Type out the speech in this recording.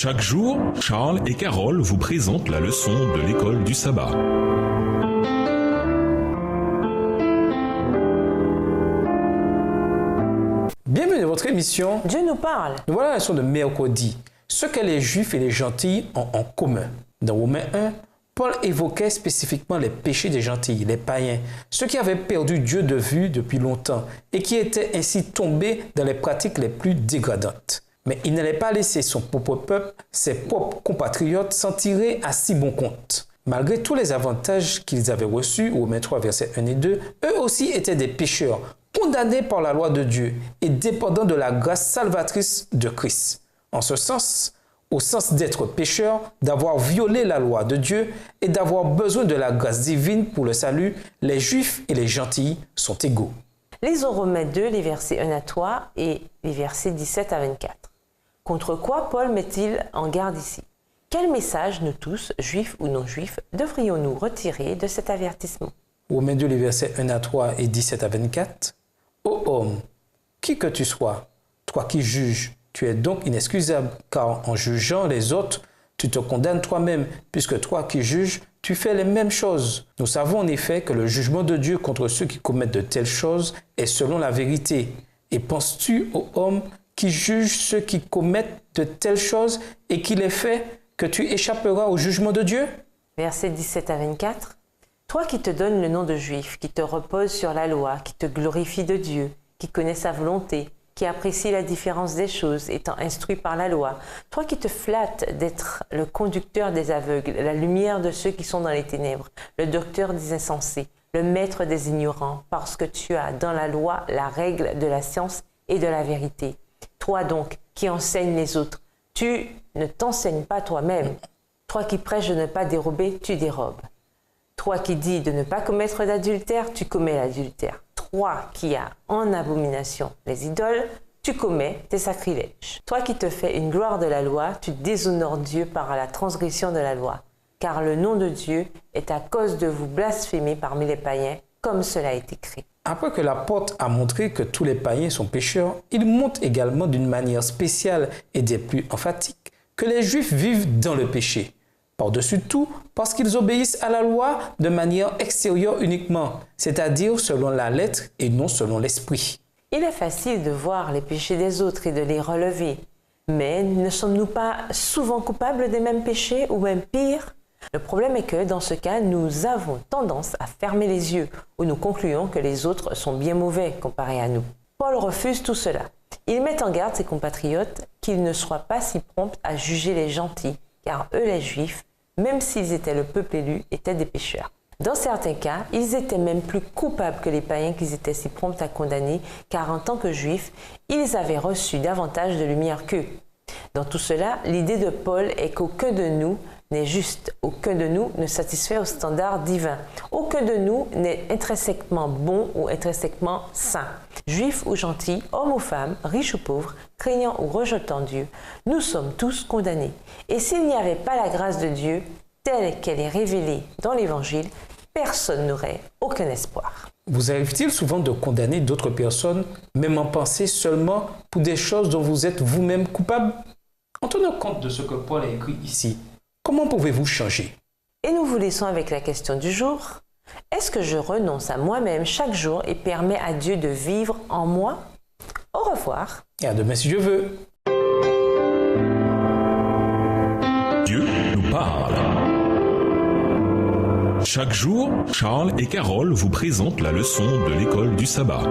Chaque jour, Charles et Carole vous présentent la leçon de l'école du sabbat. Bienvenue dans votre émission Dieu nous parle. Nous voilà la leçon de mercredi. Ce que les Juifs et les gentils ont en commun. Dans Romains 1, Paul évoquait spécifiquement les péchés des gentils, les païens, ceux qui avaient perdu Dieu de vue depuis longtemps et qui étaient ainsi tombés dans les pratiques les plus dégradantes. Mais il n'allait pas laisser son propre peuple, ses propres compatriotes, s'en tirer à si bon compte. Malgré tous les avantages qu'ils avaient reçus, Romains 3, versets 1 et 2, eux aussi étaient des pécheurs, condamnés par la loi de Dieu et dépendants de la grâce salvatrice de Christ. En ce sens, au sens d'être pécheur, d'avoir violé la loi de Dieu et d'avoir besoin de la grâce divine pour le salut, les Juifs et les gentils sont égaux. Lisons Romains 2, les versets 1 à 3 et les versets 17 à 24. Contre quoi Paul met-il en garde ici? Quel message, nous tous, juifs ou non-juifs, devrions-nous retirer de cet avertissement? Romains 2, les versets 1 à 3 et 17 à 24. Ô homme, qui que tu sois, toi qui juges, tu es donc inexcusable, car en jugeant les autres, tu te condamnes toi-même, puisque toi qui juges, tu fais les mêmes choses. Nous savons en effet que le jugement de Dieu contre ceux qui commettent de telles choses est selon la vérité. Et penses-tu, ô homme, qui juge ceux qui commettent de telles choses et qui les fait, que tu échapperas au jugement de Dieu? Versets 17 à 24. Toi qui te donnes le nom de juif, qui te repose sur la loi, qui te glorifie de Dieu, qui connais sa volonté, qui apprécie la différence des choses, étant instruit par la loi. Toi qui te flattes d'être le conducteur des aveugles, la lumière de ceux qui sont dans les ténèbres, le docteur des insensés, le maître des ignorants, parce que tu as dans la loi la règle de la science et de la vérité. Toi donc, qui enseignes les autres, tu ne t'enseignes pas toi-même. Toi qui prêches de ne pas dérober, tu dérobes. Toi qui dis de ne pas commettre d'adultère, tu commets l'adultère. Toi qui as en abomination les idoles, tu commets tes sacrilèges. Toi qui te fais une gloire de la loi, tu déshonores Dieu par la transgression de la loi. Car le nom de Dieu est à cause de vous blasphémer parmi les païens, comme cela est écrit. Après que l'apôtre a montré que tous les païens sont pécheurs, il montre également d'une manière spéciale et des plus emphatiques que les Juifs vivent dans le péché. Par-dessus tout, parce qu'ils obéissent à la loi de manière extérieure uniquement, c'est-à-dire selon la lettre et non selon l'esprit. Il est facile de voir les péchés des autres et de les relever, mais ne sommes-nous pas souvent coupables des mêmes péchés ou même pire? Le problème est que, dans ce cas, nous avons tendance à fermer les yeux ou nous concluons que les autres sont bien mauvais comparés à nous. Paul refuse tout cela. Il met en garde ses compatriotes qu'ils ne soient pas si prompts à juger les gentils, car eux, les Juifs, même s'ils étaient le peuple élu, étaient des pécheurs. Dans certains cas, ils étaient même plus coupables que les païens qu'ils étaient si prompts à condamner, car en tant que Juifs, ils avaient reçu davantage de lumière qu'eux. Dans tout cela, l'idée de Paul est qu'aucun de nous n'est juste, aucun de nous ne satisfait au standard divin, aucun de nous n'est intrinsèquement bon ou intrinsèquement saint. Juifs ou gentils, hommes ou femmes, riches ou pauvres, craignant ou rejetant Dieu, nous sommes tous condamnés. Et s'il n'y avait pas la grâce de Dieu, telle qu'elle est révélée dans l'Évangile, personne n'aurait aucun espoir. Vous arrive-t-il souvent de condamner d'autres personnes, même en pensée seulement pour des choses dont vous êtes vous-même coupable? En tenant compte de ce que Paul a écrit ici, comment pouvez-vous changer? Et nous vous laissons avec la question du jour. Est-ce que je renonce à moi-même chaque jour et permets à Dieu de vivre en moi? Au revoir. Et à demain si Dieu veut. Dieu nous parle. Chaque jour, Charles et Carole vous présentent la leçon de l'école du sabbat.